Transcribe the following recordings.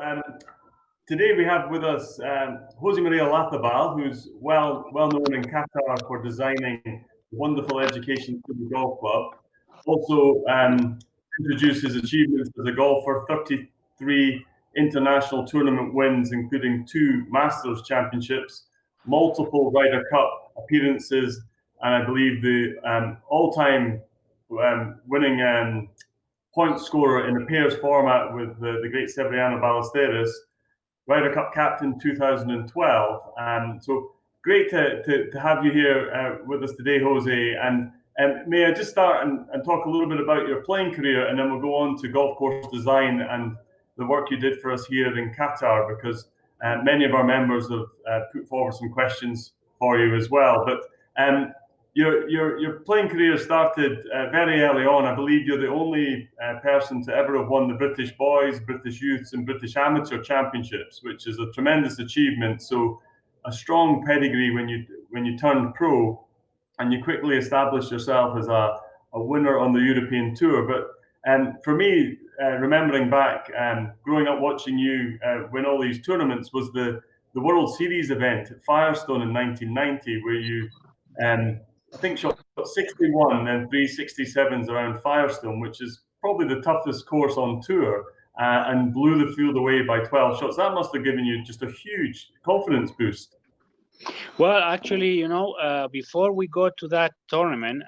Um, Today we have with us José María Olazábal, who's well known in Qatar for designing wonderful education to the golf club. Also introduced his achievements as a golfer: 33 international tournament wins, including 2 Masters championships, multiple Ryder Cup appearances, and I believe the all-time winning point scorer in the pairs format with the great Severiano Ballesteros, Ryder Cup captain 2012. So great to have you here with us today, Jose. And may I just start and talk a little bit about your playing career, and then we'll go on to golf course design and the work you did for us here in Qatar, because many of our members have put forward some questions for you as well. But your playing career started very early on. I believe you're the only person to ever have won the British Boys, British Youths, and British Amateur Championships, which is a tremendous achievement. So, a strong pedigree when you turned pro, and you quickly established yourself as a winner on the European Tour. But for me, remembering back, growing up watching you win all these tournaments, was the World Series event at Firestone in 1990, where you I think shot 61 and 367s around Firestone, which is probably the toughest course on tour, and blew the field away by 12 shots. That must have given you just a huge confidence boost. Well, actually, before we go to that tournament,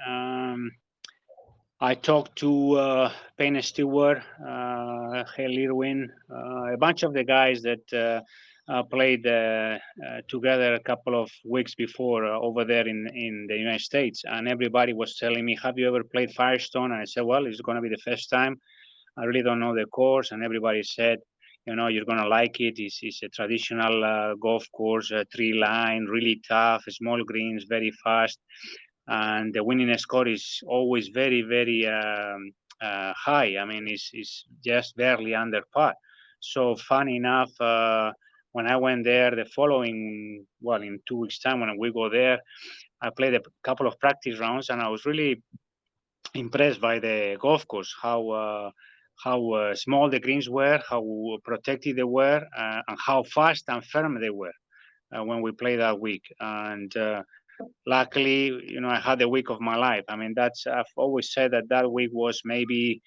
I talked to Payne Stewart, Hale Irwin, a bunch of the guys that played together a couple of weeks before over there in the United States, and everybody was telling me, "Have you ever played Firestone?" And I said, "Well, it's going to be the first time. I really don't know the course." And everybody said, "You're going to like it. It's a traditional golf course, 3-line, really tough, small greens, very fast, and the winning score is always very, very high. I mean, it's just barely under par." So funny enough, when I went there the following, in 2 weeks' time, when we go there, I played a couple of practice rounds, and I was really impressed by the golf course, how small the greens were, how protected they were, and how fast and firm they were when we played that week. And luckily, I had the week of my life. I mean, I've always said that week was maybe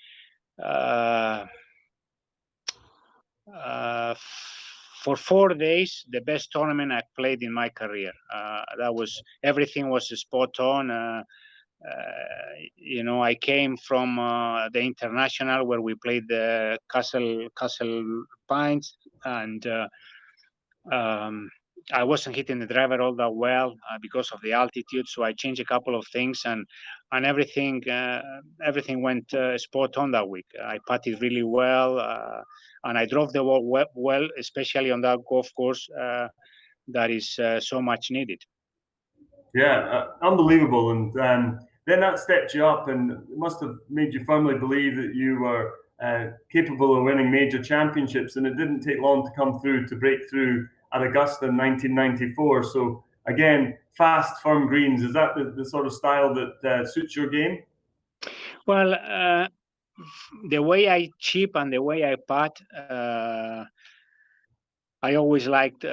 for 4 days the best tournament I played in my career. Everything was spot on. I came from the international, where we played the Castle Pines, and I wasn't hitting the driver all that well because of the altitude. So I changed a couple of things, and everything went spot on that week. I putted really well, and I drove the ball well, especially on that golf course that is so much needed. Yeah, unbelievable. And then that stepped you up, and it must have made you firmly believe that you were capable of winning major championships. And it didn't take long to break through at Augusta in 1994. So again, fast, firm greens. Is that the sort of style that suits your game? Well, the way I chip and the way I putt, I always liked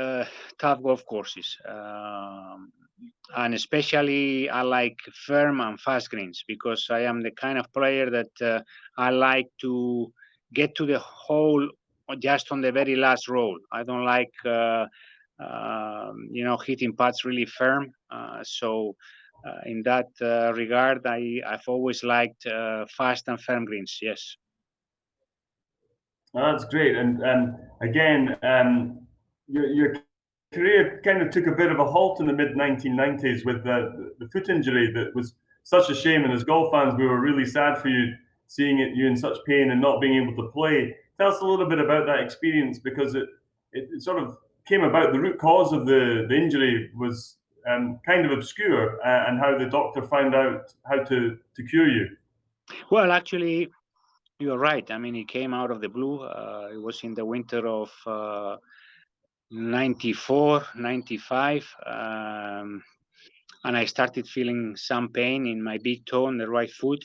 tough golf courses. And especially I like firm and fast greens, because I am the kind of player that I like to get to the hole just on the very last roll. I don't like hitting putts really firm. So in that regard, I've always liked fast and firm greens. Yes. Oh, that's great. And again, your career kind of took a bit of a halt in the mid-1990s with the foot injury that was such a shame. And as golf fans, we were really sad for you, seeing you in such pain and not being able to play. Tell us a little bit about that experience, because it sort of came about. The root cause of the injury was kind of obscure, and how the doctor found out how to cure you. Well, actually, you're right. I mean, it came out of the blue. It was in the winter of 94, 95. And I started feeling some pain in my big toe on the right foot.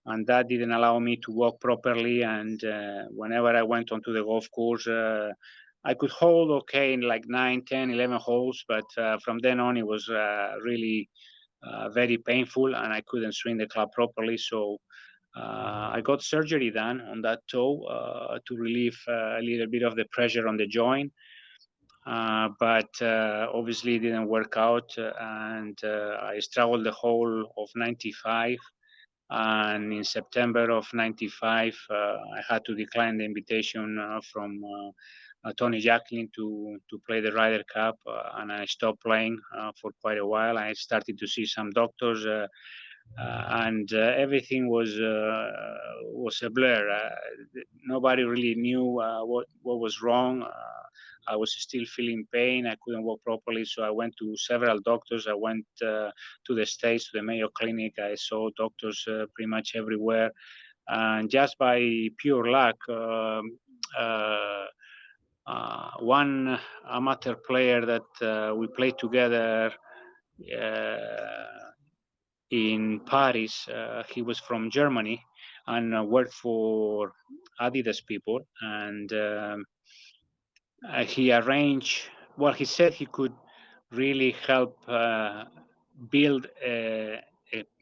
and that didn't allow me to walk properly. And whenever I went onto the golf course, I could hold okay in like 9, 10, 11 holes, but from then on it was really very painful, and I couldn't swing the club properly. So I got surgery done on that toe to relieve a little bit of the pressure on the joint. But obviously it didn't work out, and I struggled the whole of 95. And in September of 95, I had to decline the invitation from Tony Jacklin to play the Ryder Cup, and I stopped playing for quite a while. I started to see some doctors, and everything was a blur. Nobody really knew what was wrong. I was still feeling pain. I couldn't walk properly, so I went to several doctors. I went to the States, to the Mayo Clinic. I saw doctors pretty much everywhere, and just by pure luck, one amateur player that we played together in Paris, he was from Germany and worked for Adidas people, and he arranged, well, he said he could really help build a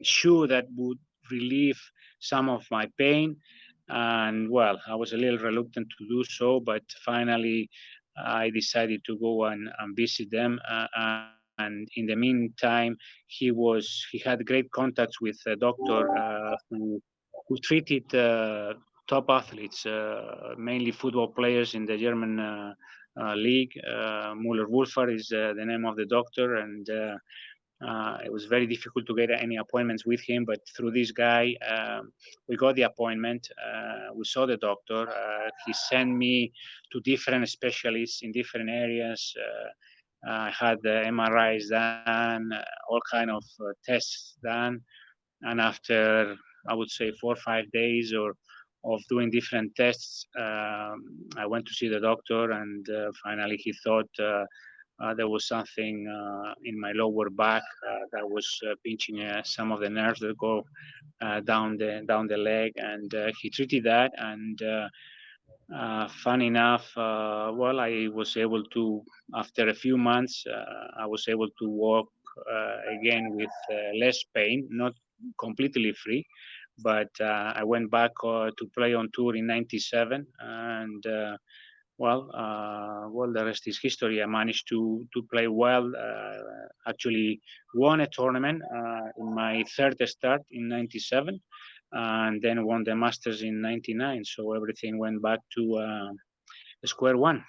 shoe that would relieve some of my pain. And well, I was a little reluctant to do so, but finally I decided to go and visit them. And in the meantime, he had great contacts with a doctor who treated top athletes, mainly football players in the German league. Müller-Wölfer is the name of the doctor, and it was very difficult to get any appointments with him. But through this guy, we got the appointment. We saw the doctor. He sent me to different specialists in different areas. I had the MRIs done, all kind of tests done, and after I would say 4 or 5 days of doing different tests, I went to see the doctor, and finally he thought there was something in my lower back that was pinching some of the nerves that go down the leg, and he treated that. And fun enough, well, I was able to, after a few months, I was able to walk again with less pain, not completely free. But I went back to play on tour in '97, and well, the rest is history. I managed to play well. Actually, won a tournament in my third start in '97, and then won the Masters in '99. So everything went back to square one.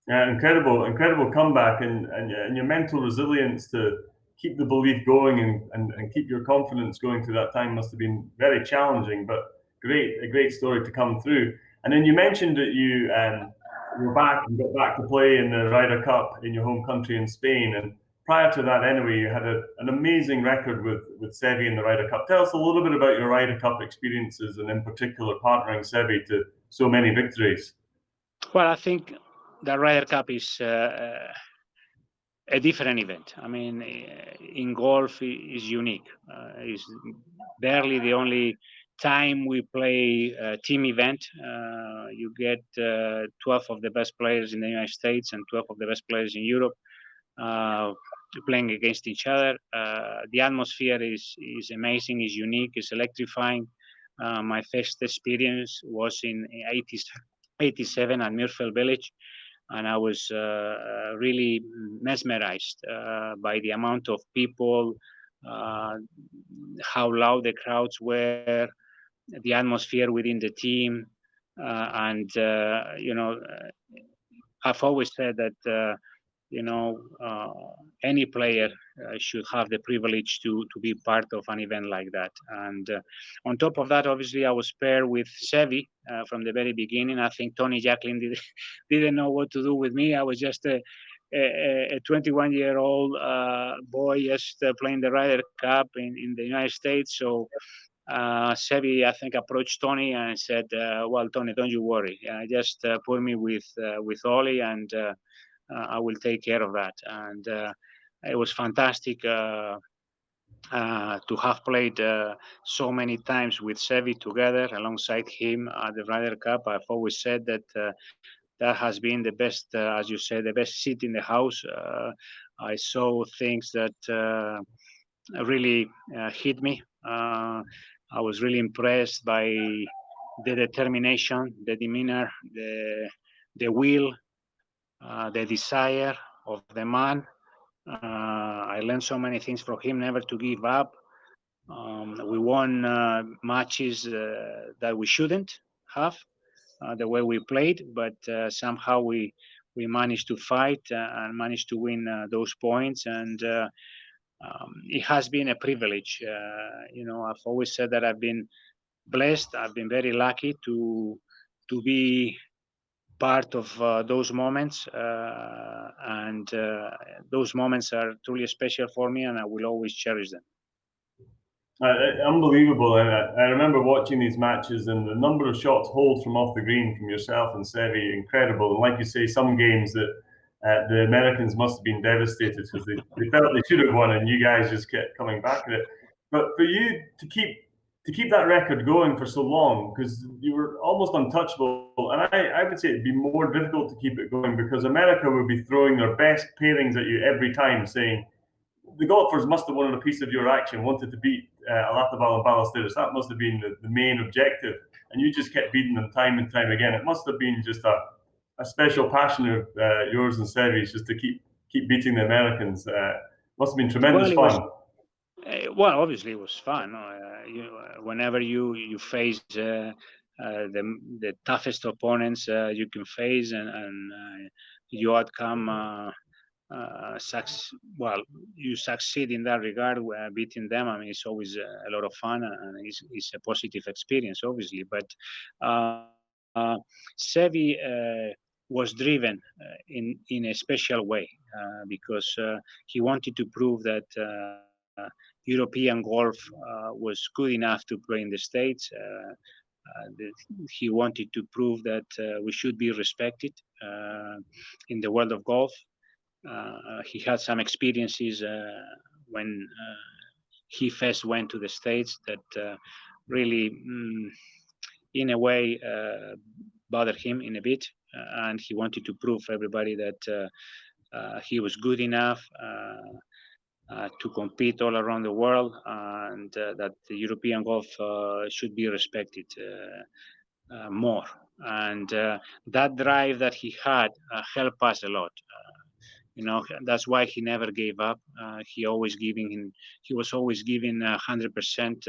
Yeah, incredible comeback, and your mental resilience to keep the belief going and keep your confidence going through that time must have been very challenging, but a great story to come through. And then you mentioned that you were back and got back to play in the Ryder Cup in your home country in Spain. And prior to that, anyway, you had an amazing record with Seve in the Ryder Cup. Tell us a little bit about your Ryder Cup experiences, and in particular partnering Seve to so many victories. Well, I think the Ryder Cup is a different event. I mean, in golf is unique. It's barely the only time we play a team event. You get 12 of the best players in the United States and 12 of the best players in Europe playing against each other. The atmosphere is amazing, is unique, is electrifying. My first experience was in 87 at Muirfield Village, and I was really mesmerized by the amount of people, how loud the crowds were, the atmosphere within the team, and I've always said that any player should have the privilege to be part of an event like that. And on top of that, obviously, I was paired with Seve from the very beginning. I think Tony Jacklin didn't know what to do with me. I was just a 21-year-old boy just playing the Ryder Cup in the United States. So Seve, I think, approached Tony and said, well, Tony, don't you worry. Just put me with Ollie, and I will take care of that. And it was fantastic To have played so many times with Sevi together alongside him at the Ryder Cup. I've always said that that has been the best, as you said, the best seat in the house. I saw things that really hit me. I was really impressed by the determination, the demeanor, the will, the desire of the man. I learned so many things from him, never to give up. We won matches that we shouldn't have, the way we played, but somehow we managed to fight and managed to win those points. And it has been a privilege. I've always said that I've been blessed. I've been very lucky to be part of those moments, and those moments are truly special for me, and I will always cherish them. Unbelievable. I remember watching these matches and the number of shots holed from off the green from yourself and Sevi, incredible. And like you say, some games that the Americans must have been devastated because they felt they should have won, and you guys just kept coming back at it. But for you to keep that record going for so long, because you were almost untouchable, and I would say it'd be more difficult to keep it going because America would be throwing their best pairings at you every time, saying, the golfers must have wanted a piece of your action, wanted to beat Olazábal and Ballesteros. That must have been the main objective. And you just kept beating them time and time again. It must have been just a special passion of yours and Sevi's just to keep beating the Americans. Must have been tremendous fun. Well, obviously it was fun. Whenever you face the toughest opponents you can face, and you outcome you succeed in that regard, beating them. I mean, it's always a lot of fun, and it's a positive experience, obviously. But Sevi was driven in a special way because he wanted to prove that European golf was good enough to play in the States. He wanted to prove that we should be respected in the world of golf. He had some experiences when he first went to the States that really, in a way, bothered him in a bit. And he wanted to prove for everybody that he was good enough to compete all around the world, and that the European golf should be respected more. And that drive that he had helped us a lot. That's why he never gave up. He was always giving 100%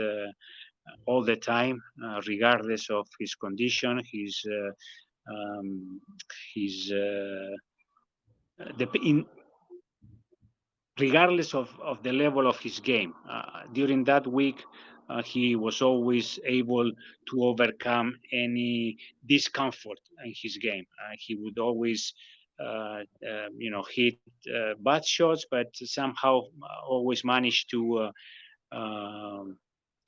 all the time, regardless of his condition, regardless of the level of his game. During that week, he was always able to overcome any discomfort in his game. He would always hit bad shots, but somehow always managed to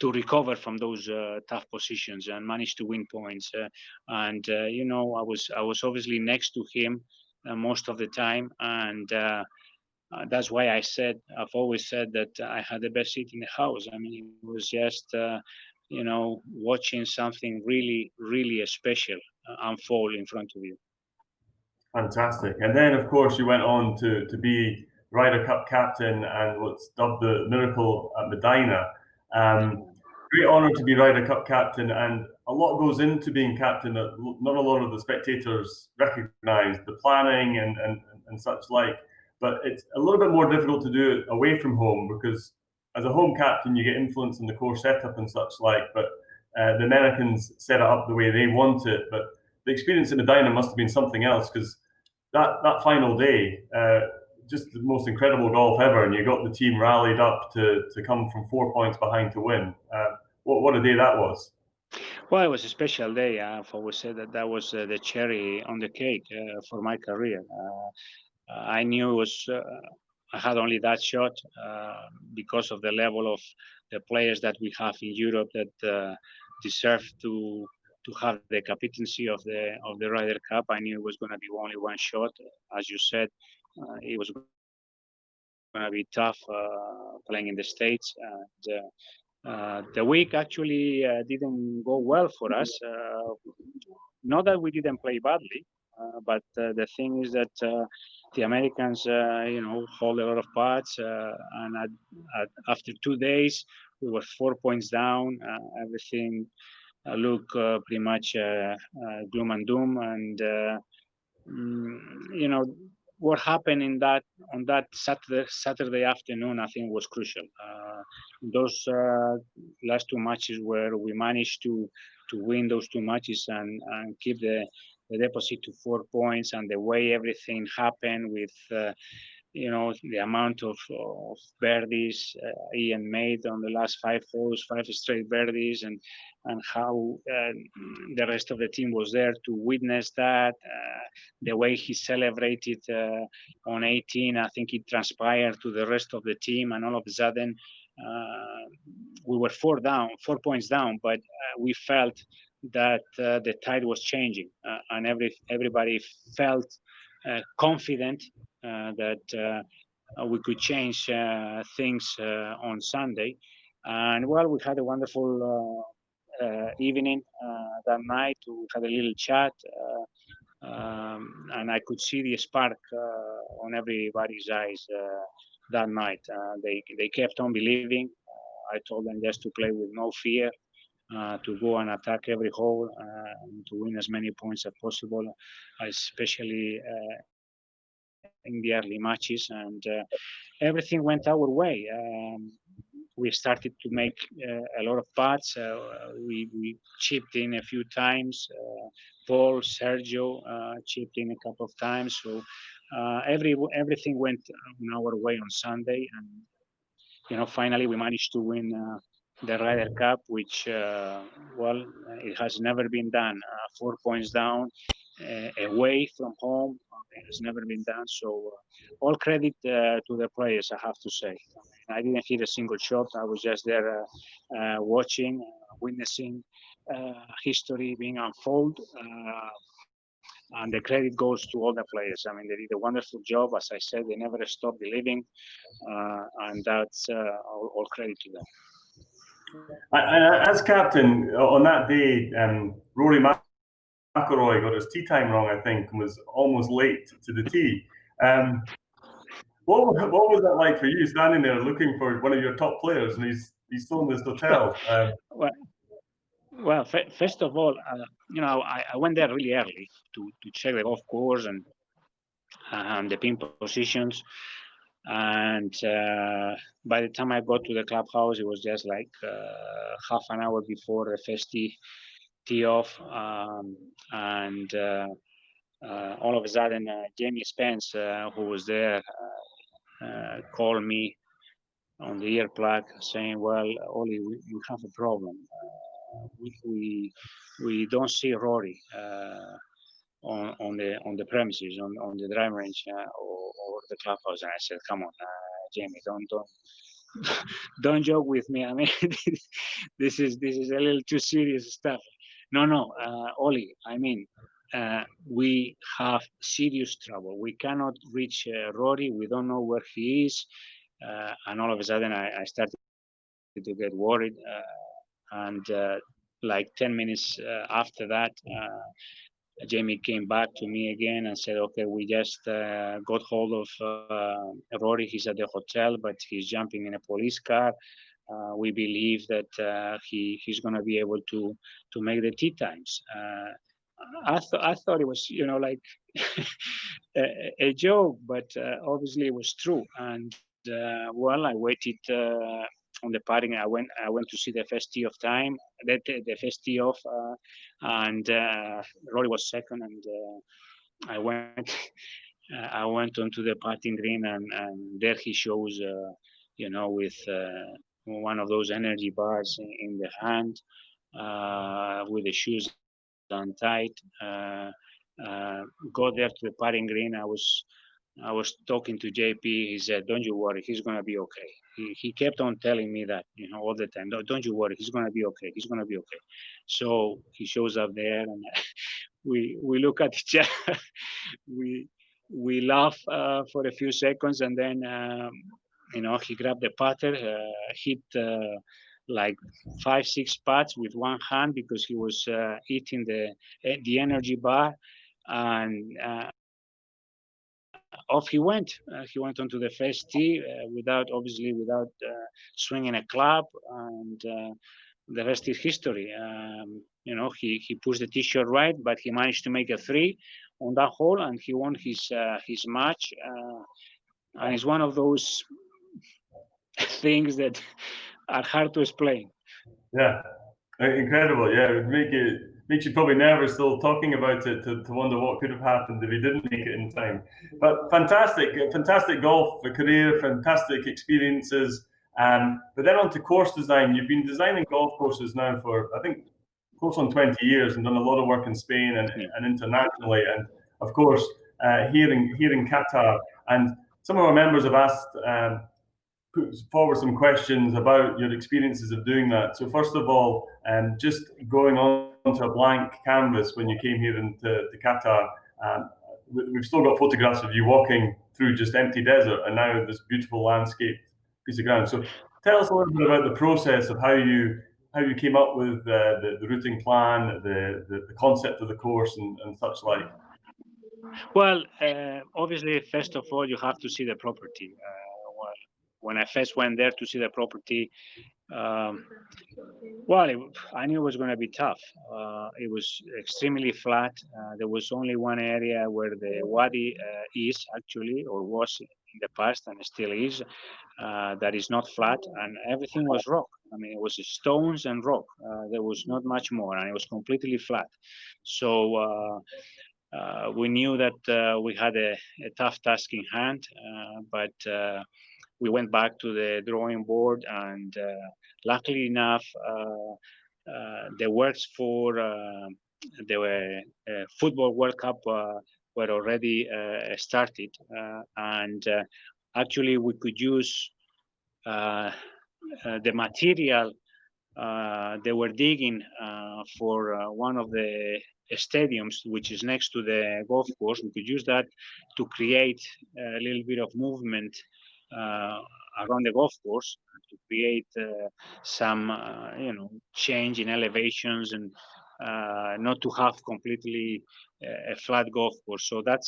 recover from those tough positions and managed to win points. I was obviously next to him most of the time, and that's why I've always said that I had the best seat in the house. I mean, it was just watching something really, really special unfold in front of you. Fantastic. And then, of course, you went on to be Ryder Cup captain and what's dubbed the Miracle at Medina. Great honour to be Ryder Cup captain, and a lot goes into being captain that not a lot of the spectators recognise, the planning and such like. But it's a little bit more difficult to do it away from home because as a home captain, you get influence in the course setup and such like. But the Americans set it up the way they want it. But the experience in Medina must have been something else because that final day, just the most incredible golf ever, and you got the team rallied up to come from 4 points behind to win. What a day that was. Well, it was a special day. I've always said that was the cherry on the cake for my career. I knew I had only that shot because of the level of the players that we have in Europe that deserve to have the captaincy of the Ryder Cup. I knew it was going to be only one shot. As you said, it was going to be gonna be tough playing in the States. The week actually didn't go well for us. Not that we didn't play badly, but the thing is that the Americans, hold a lot of putts, and after 2 days we were 4 points down. Everything looked pretty much gloom and doom, and what happened on that Saturday afternoon, I think was crucial. Those last 2 matches where we managed to win those 2 matches and keep the deposit to 4 points, and the way everything happened with the amount of birdies Ian made on the last 5 holes, 5 straight birdies, and how the rest of the team was there to witness that. The way he celebrated on 18, I think it transpired to the rest of the team, and all of a sudden we were 4 points down, but we felt that the tide was changing, and everybody felt confident that we could change things on Sunday. And well, we had a wonderful evening that night. We had a little chat, and I could see the spark on everybody's eyes that night. They kept on believing. I told them just to play with no fear, to go and attack every hole, to win as many points as possible, especially in the early matches, and everything went our way. We started to make a lot of putts. We chipped in a few times. Paul, Sergio chipped in a couple of times. So everything went our way on Sunday, and finally we managed to win the Ryder Cup, which it has never been done. 4 points down, away from home. It has never been done. So all credit to the players, I have to say. I didn't hit a single shot. I was just there watching, witnessing history being unfold. And the credit goes to all the players. I mean, they did a wonderful job. As I said, they never stopped believing. And that's all credit to them. As captain, on that day, Rory McElroy got his tee time wrong, I think, and was almost late to the tee. What was that like for you, standing there looking for one of your top players, and he's still in this hotel? Well, first of all, I went there really early to check the golf course and the pin positions. And by the time I got to the clubhouse, it was just like half an hour before the first tee off. And all of a sudden, Jamie Spence, who was there, called me on the earplug saying, "Well, Ollie, we have a problem. We don't see Rory on the premises, on the driving range or the clubhouse." And I said, "Come on, Jamie, don't joke with me. I mean, this is a little too serious stuff." No, Ollie, I mean, we have serious trouble. We cannot reach Rory. We don't know where he is. And all of a sudden, I started to get worried. And like 10 minutes after that, Jamie came back to me again and said, "Okay, we just got hold of Rory. He's at the hotel, but he's jumping in a police car. We believe that he's going to be able to make the tee times." I thought it was, like a joke, but obviously it was true. And well, I waited on the putting. I went to see the first tee of time, the first tee off, and Rory was second, and I went onto the putting green, and there he shows, with one of those energy bars in the hand, with the shoes untied. Got there to the putting green. I was talking to JP. He said, "Don't you worry, he's gonna be okay." He kept on telling me that, all the time. Don't you worry, he's gonna be okay. He's gonna be okay. So he shows up there, and we look at each other. we laughed for a few seconds, and then he grabbed the putter, hit like 5-6 putts with one hand because he was eating the energy bar, and off he went. He went onto the first tee without swinging a club, and the rest is history. He pushed the tee shot right, but he managed to make a 3 on that hole, and he won his match. And it's one of those things that are hard to explain. Yeah, incredible. Yeah, it would makes you probably nervous still talking about it to wonder what could have happened if he didn't make it in time. But fantastic golf career, fantastic experiences. But then on to course design. You've been designing golf courses now for, I think, close on 20 years and done a lot of work in Spain and internationally. And of course, here in Qatar. And some of our members have asked, put forward some questions about your experiences of doing that. So first of all, just going onto a blank canvas when you came here into Qatar, we've still got photographs of you walking through just empty desert, and now this beautiful landscape piece of ground. So tell us a little bit about the process of how you came up with the routing plan, the concept of the course, and such like. Well, obviously, first of all, you have to see the property. When I first went there to see the property, I knew it was going to be tough. It was extremely flat. There was only one area where the wadi is actually, or was in the past, and still is, that is not flat, and everything was rock. I mean, it was stones and rock. There was not much more, and it was completely flat. So we knew that we had a tough task in hand, but we went back to the drawing board, and luckily enough, the works for the Football World Cup were already started, and actually we could use the material they were digging for one of the stadiums, which is next to the golf course. We could use that to create a little bit of movement around the golf course, to create some change in elevations, and not to have completely a flat golf course. So that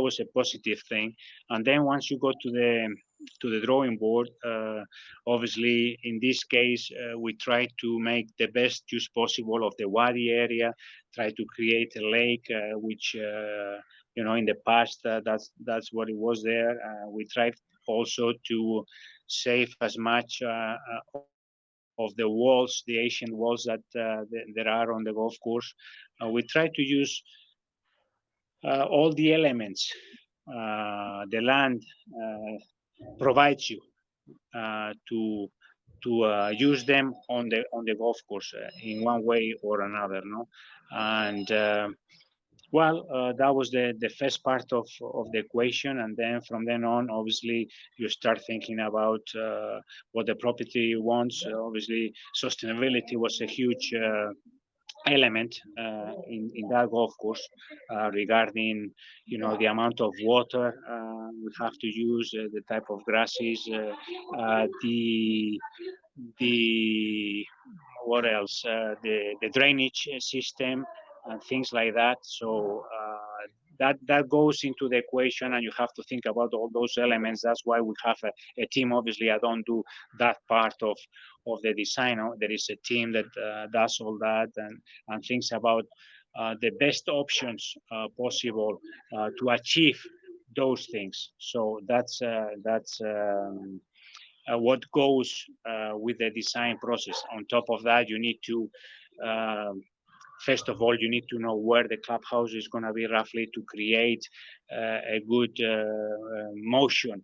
was a positive thing. And then once you go to the drawing board, obviously in this case we try to make the best use possible of the wadi area, try to create a lake, which in the past that's what it was there. We tried also to save as much of the walls, the ancient walls that there are on the golf course. We try to use all the elements the land provides you to use them on the golf course in one way or another, no? And that was the first part of the equation, and then from then on, obviously, you start thinking about what the property wants. Obviously, sustainability was a huge element in that golf course regarding the amount of water we have to use, the type of grasses, the what else, the drainage system and things like that. So that goes into the equation, and you have to think about all those elements. That's why we have a team. Obviously, I don't do that part of the design. There is a team that does all that and thinks about the best options possible to achieve those things. So that's what goes with the design process. On top of that, you need to first of all, you need to know where the clubhouse is going to be roughly to create a good motion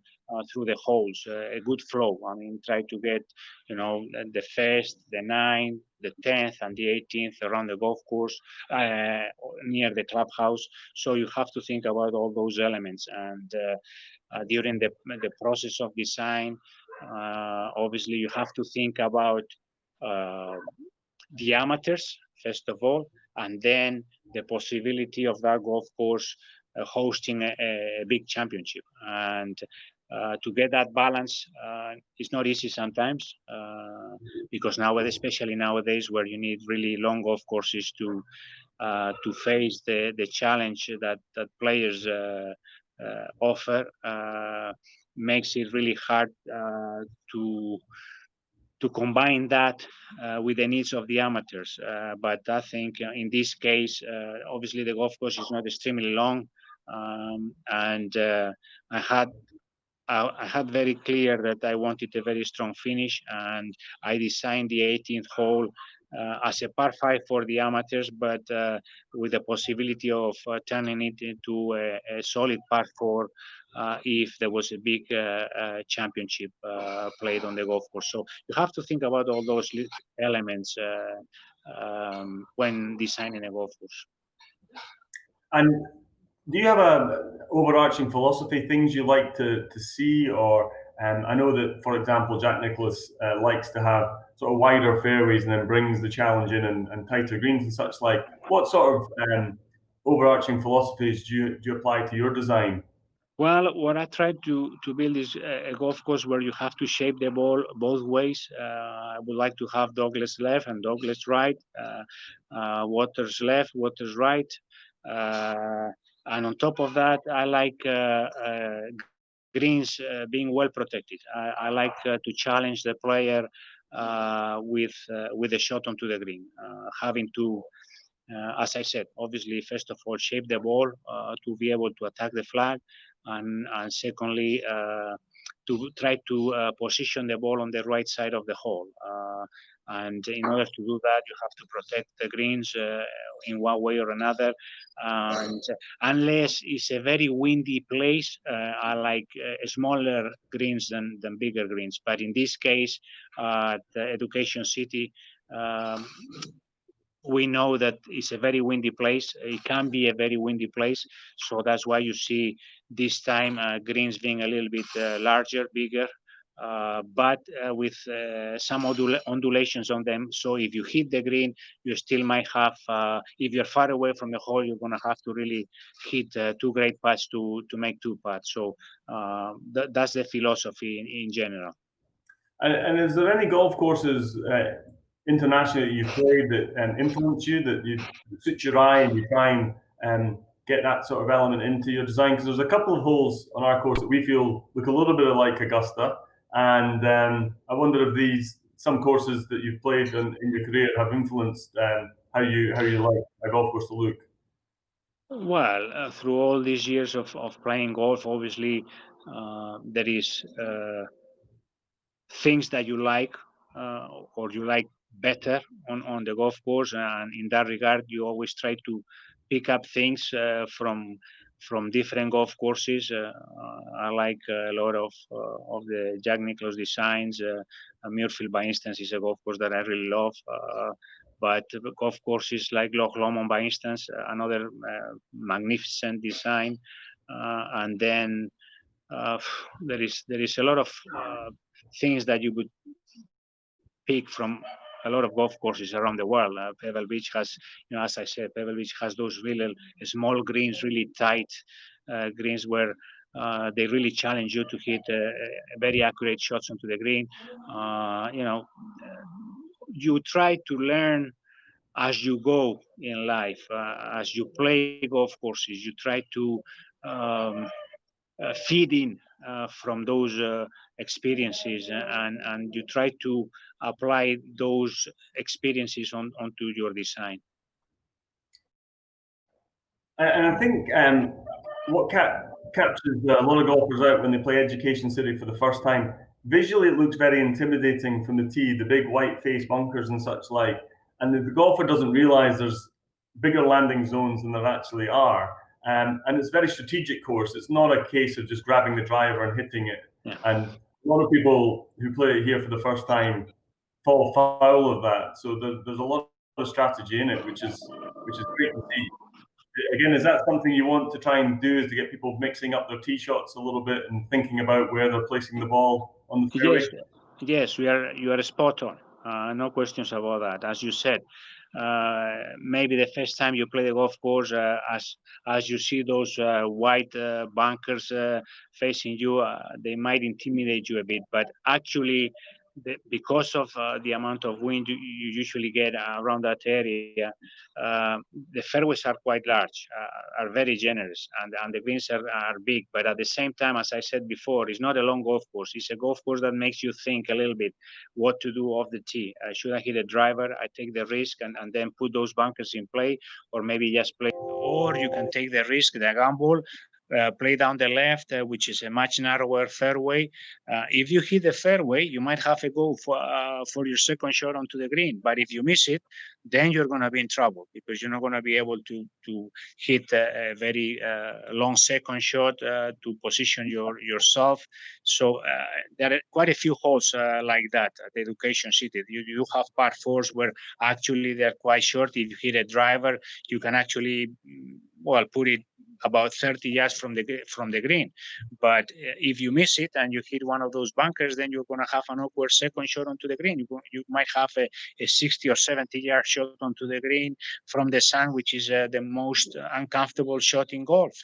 through the holes, a good flow. I mean, try to get, the 1st, the 9th, the 10th, and the 18th around the golf course near the clubhouse. So you have to think about all those elements. And during the process of design, obviously, you have to think about the amateurs, first of all, and then the possibility of that golf course hosting a big championship. And to get that balance is not easy sometimes, because nowadays, especially nowadays, where you need really long golf courses to face the challenge that players offer, makes it really hard to combine that with the needs of the amateurs. But I think in this case, obviously the golf course is not extremely long, and I had very clear that I wanted a very strong finish, and I designed the 18th hole as a par 5 for the amateurs, but with the possibility of turning it into a solid par 4 if there was a big championship played on the golf course. So you have to think about all those elements when designing a golf course. And do you have a overarching philosophy, things you like to see, or I know that, for example, Jack Nicklaus likes to have sort of wider fairways and then brings the challenge in and tighter greens and such like. What sort of overarching philosophies do you apply to your design? Well, what I try to build is a golf course where you have to shape the ball both ways. I would like to have dogless left and dogless right, waters left, waters right. And on top of that, I like greens being well protected. I like to challenge the player with a shot onto the green, having to, as I said, obviously, first of all, shape the ball to be able to attack the flag, and secondly, to try to position the ball on the right side of the hole. And in order to do that, you have to protect the greens in one way or another. And unless it's a very windy place, I like smaller greens than bigger greens. But in this case, the Education City, we know that it's a very windy place. It can be a very windy place. So that's why you see this time greens being a little bit larger, bigger, but with some undulations on them. So if you hit the green, you still might have, if you're far away from the hole, you're going to have to really hit 2 great putts to make 2 putts. So that's the philosophy in general. And is there any golf courses internationally that you've played that influence you, that you suit your eye and you try and get that sort of element into your design? Because there's a couple of holes on our course that we feel look a little bit like Augusta, and I wonder if some courses that you've played in your career have influenced how you like a golf course to look. Well, through all these years of playing golf, obviously there is things that you like or you like better on the golf course, and in that regard, you always try to pick up things from different golf courses. I like a lot of the Jack Nicklaus designs. Muirfield, by instance, is a golf course that I really love. But golf courses like Loch Lomond, by instance, another magnificent design. And then there is a lot of things that you would pick from a lot of golf courses around the world. Pebble Beach has, as I said, Pebble Beach has those really small greens, really tight greens where they really challenge you to hit very accurate shots onto the green. You try to learn as you go in life, as you play golf courses. You try to feed in from those experiences, and you try to apply those experiences onto your design. And I think what captures a lot of golfers out when they play Education City for the first time, visually it looks very intimidating from the tee, the big white face bunkers and such like, and the golfer doesn't realize there's bigger landing zones than there actually are. And it's a very strategic course. It's not a case of just grabbing the driver and hitting it. Yeah. And a lot of people who play it here for the first time fall foul of that. So there's a lot of strategy in it, which is great to see. Again, is that something you want to try and do, is to get people mixing up their tee shots a little bit and thinking about where they're placing the ball on the fairway? Yes, you are spot on. No questions about that. As you said, maybe the first time you play the golf course, as you see those white bunkers facing you, they might intimidate you a bit. But actually, because of the amount of wind you usually get around that area, the fairways are quite large, are very generous, and the greens are big. But at the same time, as I said before, it's not a long golf course. It's a golf course that makes you think a little bit what to do off the tee. Should I hit a driver? I take the risk and then put those bunkers in play, or maybe just play. Or you can take the risk, the gamble, play down the left, which is a much narrower fairway. If you hit the fairway, you might have a go for your second shot onto the green. But if you miss it, then you're going to be in trouble, because you're not going to be able to hit a very long second shot to position yourself. So there are quite a few holes like that at the Education City. You have par fours where actually they're quite short. If you hit a driver, you can actually, put it about 30 yards from the green. But if you miss it and you hit one of those bunkers, then you're going to have an awkward second shot onto the green. You might have a 60 or 70 yard shot onto the green from the sun, which is the most uncomfortable shot in golf.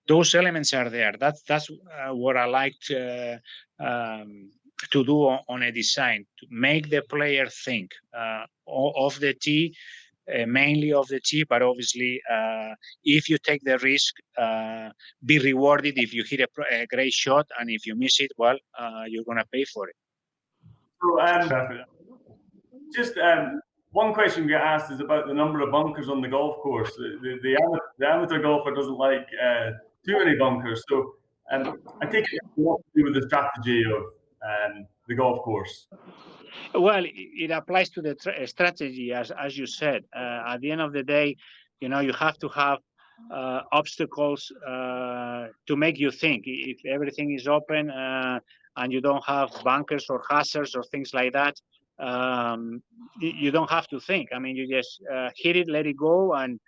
Those elements are there. That's what I like to do on a design, to make the player think of the tee, mainly of the tee, but obviously if you take the risk, be rewarded if you hit a great shot, and if you miss it, you're going to pay for it. So just one question we get asked is about the number of bunkers on the golf course. The amateur golfer doesn't like too many bunkers, so I take it what to do with the strategy of the golf course. Well, it applies to the strategy, as you said. At the end of the day, you have to have obstacles to make you think. If everything is open and you don't have bunkers or hazards or things like that, you don't have to think. I mean, you just hit it, let it go, and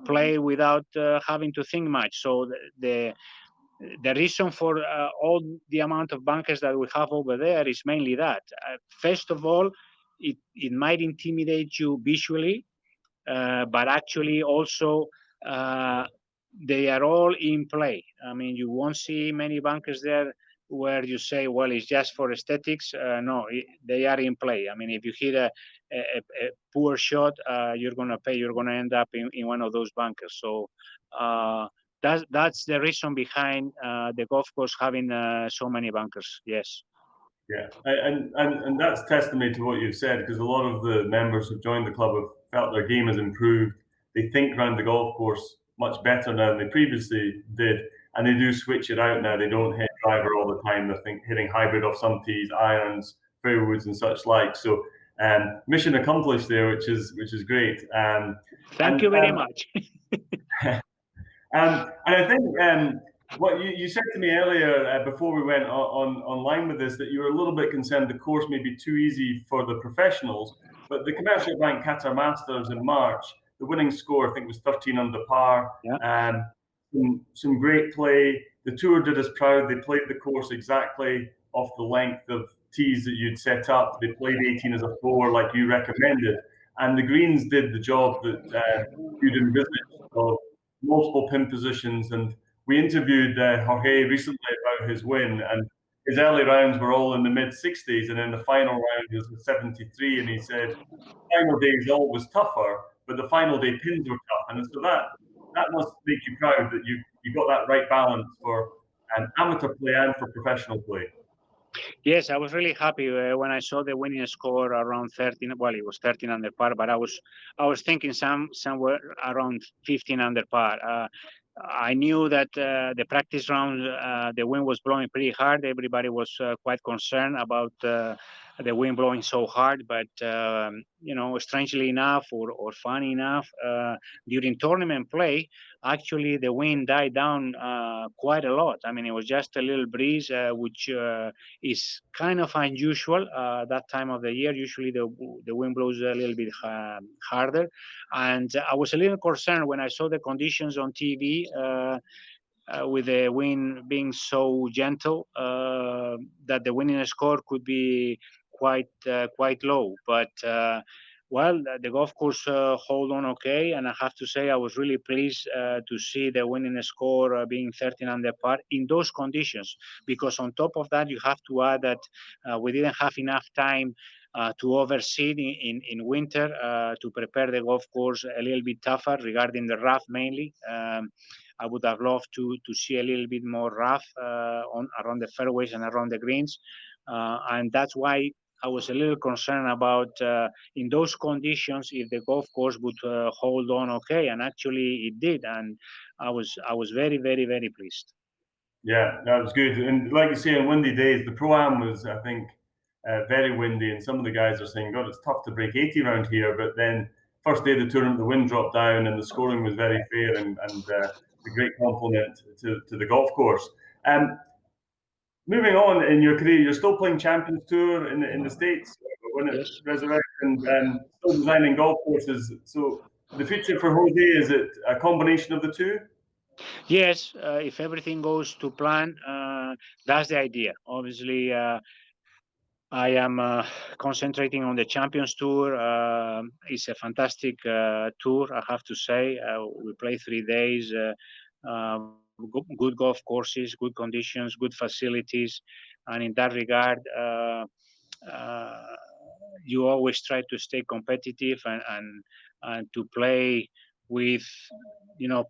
play without having to think much. So the reason for all the amount of bunkers that we have over there is mainly that. First of all, it might intimidate you visually, but actually also they are all in play. I mean, you won't see many bunkers there where you say, well, it's just for aesthetics. No, they are in play. I mean, if you hit a poor shot, you're going to pay. You're going to end up in one of those bunkers. So that's the reason behind the golf course having so many bunkers. Yes. Yeah, and that's testimony to what you've said, because a lot of the members who've joined the club have felt their game has improved. They think around the golf course much better now than they previously did, and they do switch it out now. They don't hit driver all the time. They're hitting hybrid off some tees, irons, fairwoods, and such like. So, mission accomplished there, which is great. Thank you very much. And I think what you said to me earlier before we went online with this, that you were a little bit concerned the course may be too easy for the professionals, but the Commercial Bank Qatar Masters in March, the winning score I think was 13 under par. Yeah. Some great play. The tour did us proud. They played the course exactly off the length of tees that you'd set up. They played 18 as a 4 like you recommended, and the greens did the job that you'd envisaged of multiple pin positions. And we interviewed Jorge recently about his win, and his early rounds were all in the mid-60s, and then the final round was 73, and he said final day is always tougher, but the final day pins were tough. And so that must make you proud that you got that right balance for amateur play and for professional play. Yes, I was really happy when I saw the winning score around 13. Well, it was 13 under par, but I was thinking somewhere around 15 under par. I knew that the practice round, the wind was blowing pretty hard. Everybody was quite concerned about the wind blowing so hard. But, strangely enough or funny enough, during tournament play, actually the wind died down quite a lot. I mean, it was just a little breeze, which is kind of unusual that time of the year. Usually the wind blows a little bit harder. And I was a little concerned when I saw the conditions on TV with the wind being so gentle that the winning score could be quite low. But well, the golf course hold on okay, and I have to say I was really pleased to see the winning score being 13 under par in those conditions. Because on top of that, you have to add that we didn't have enough time to overseed in winter to prepare the golf course a little bit tougher regarding the rough mainly. I would have loved to see a little bit more rough around the fairways and around the greens, and that's why I was a little concerned about in those conditions if the golf course would hold on okay, and actually it did, and I was very very pleased. Yeah, that was good. And like you say, on windy days, the Pro-Am was, I think, very windy. And some of the guys are saying, God, it's tough to break 80 around here. But then first day of the tournament, the wind dropped down and the scoring was very fair and a great compliment to the golf course. Moving on in your career, you're still playing Champions Tour in the States when it Yes. resurrected, and still designing golf courses. So the future for Jose, is it a combination of the two? Yes, if everything goes to plan, that's the idea. Obviously, I am concentrating on the Champions Tour. It's a fantastic tour, I have to say. We play 3 days, good golf courses, good conditions, good facilities, and in that regard, you always try to stay competitive and to play with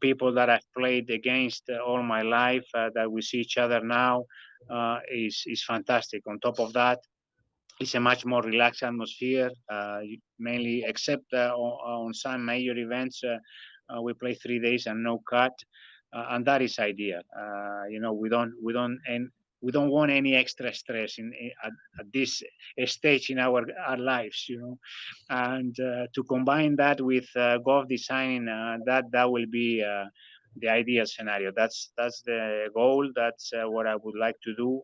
people that I've played against all my life, that we see each other now, is fantastic. On top of that, it's a much more relaxed atmosphere, mainly except on some major events. We play 3 days and no cut, and that is ideal. We don't want any extra stress at this stage in our lives, and to combine that with golf designing, that will be the ideal scenario. That's the goal. That's what I would like to do.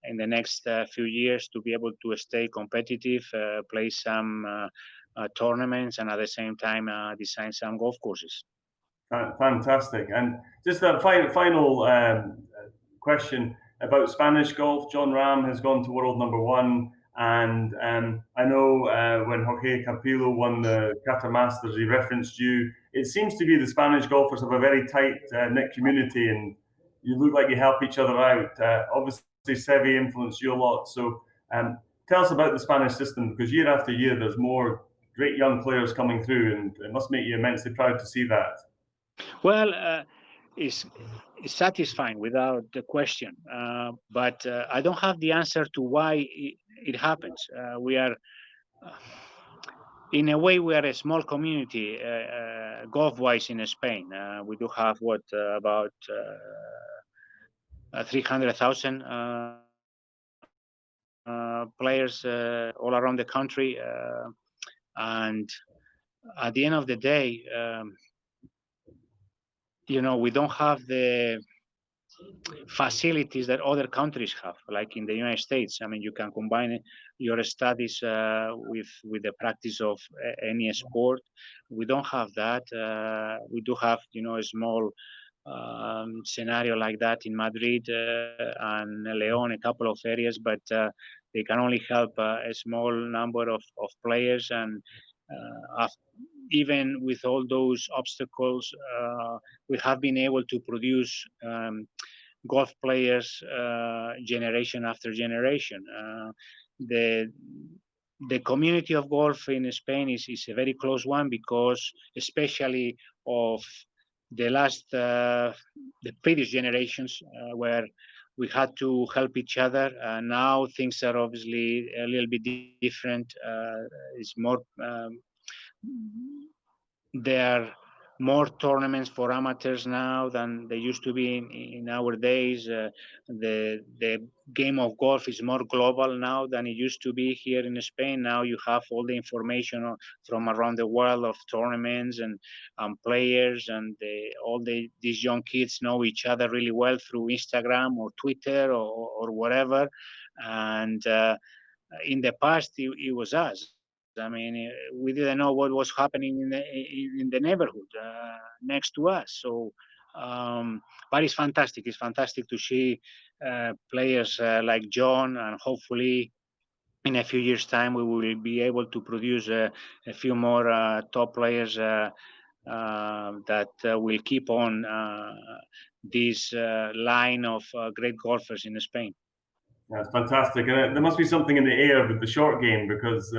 In the next few years, to be able to stay competitive, play some tournaments, and at the same time design some golf courses. Fantastic. And just a final question about Spanish golf. John Ram has gone to world number one. And I know when Jorge Campillo won the Qatar Masters, he referenced you. It seems to be the Spanish golfers have a very tight knit community, and you look like you help each other out. Obviously, Seve influenced you a lot. So tell us about the Spanish system, because year after year, there's more great young players coming through, and it must make you immensely proud to see that. Well, it's satisfying without the question, but I don't have the answer to why it happens. We are, in a way, we are a small community golf-wise in Spain. We do have about 300,000 players all around the country, and at the end of the day, we don't have the facilities that other countries have, like in the United States. I mean, you can combine your studies with the practice of any sport. We don't have that. We do have, a small scenario like that in Madrid and León, a couple of areas, but they can only help a small number of players. And even with all those obstacles, we have been able to produce golf players generation after generation. The community of golf in Spain is a very close one, because especially of the previous generations, where we had to help each other. Now things are obviously a little bit different. It's more there are more tournaments for amateurs now than they used to be in our days. The game of golf is more global now than it used to be here in Spain. Now you have all the information from around the world of tournaments and players, and these young kids know each other really well through Instagram or Twitter or whatever. And in the past, it was us. I mean, we didn't know what was happening in the neighborhood next to us. So, but it's fantastic. It's fantastic to see players like John, and hopefully in a few years' time, we will be able to produce a few more top players that will keep on this line of great golfers in Spain. That's fantastic. And there must be something in the air with the short game, because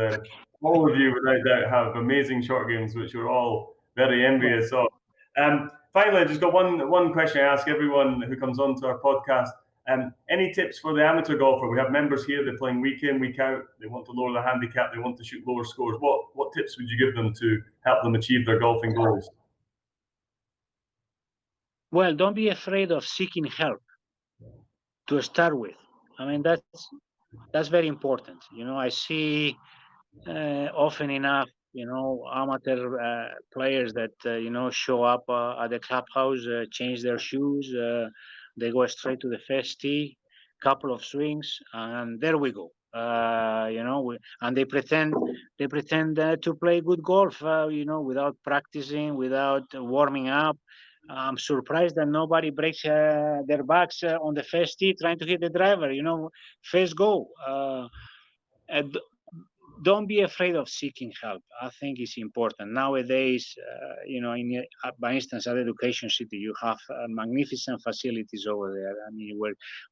all of you, without doubt, have amazing short games, which we're all very envious of. Finally, I just got one question I ask everyone who comes onto our podcast. Any tips for the amateur golfer? We have members here, they're playing week in, week out. They want to lower their handicap. They want to shoot lower scores. What tips would you give them to help them achieve their golfing goals? Well, don't be afraid of seeking help to start with. I mean, that's very important. I see often enough, amateur players that, show up at the clubhouse, change their shoes, they go straight to the first tee, couple of swings, and there we go. And they pretend to play good golf, without practicing, without warming up. I'm surprised that nobody breaks their backs on the first tee trying to hit the driver. First go. Don't be afraid of seeking help. I think it's important nowadays. For instance, at Education City, you have magnificent facilities over there. I mean,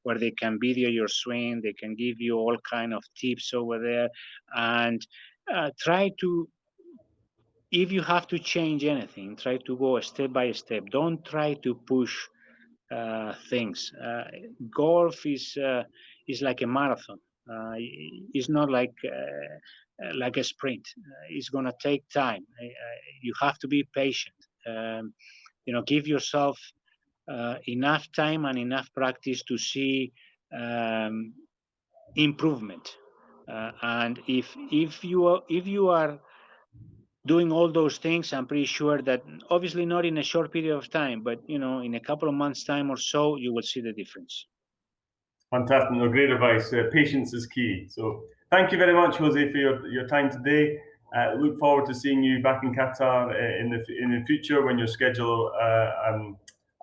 where they can video your swing, they can give you all kind of tips over there, and try to. If you have to change anything, try to go step by step. Don't try to push things. Golf is like a marathon. It's not like a sprint. It's gonna take time. You have to be patient. Give yourself enough time and enough practice to see improvement. And if you are doing all those things, I'm pretty sure that, obviously not in a short period of time, but in a couple of months' time or so, you will see the difference. Fantastic. No, great advice. Patience is key. So thank you very much, Jose, for your time today. Look forward to seeing you back in Qatar in the future when your schedule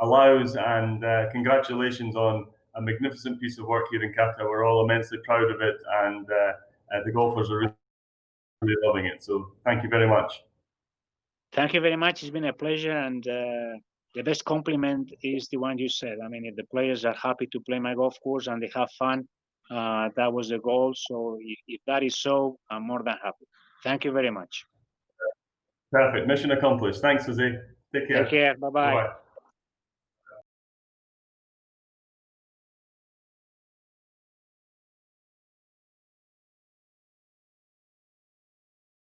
allows. And congratulations on a magnificent piece of work here in Qatar. We're all immensely proud of it, and the golfers are really loving it. So thank you very much. Thank you very much. It's been a pleasure, and the best compliment is the one you said. I mean, if the players are happy to play my golf course and they have fun, that was the goal. So if that is so, I'm more than happy. Thank you very much. Perfect. Mission accomplished. Thanks, Jose. Take care. Take care. Bye-bye. Bye-bye.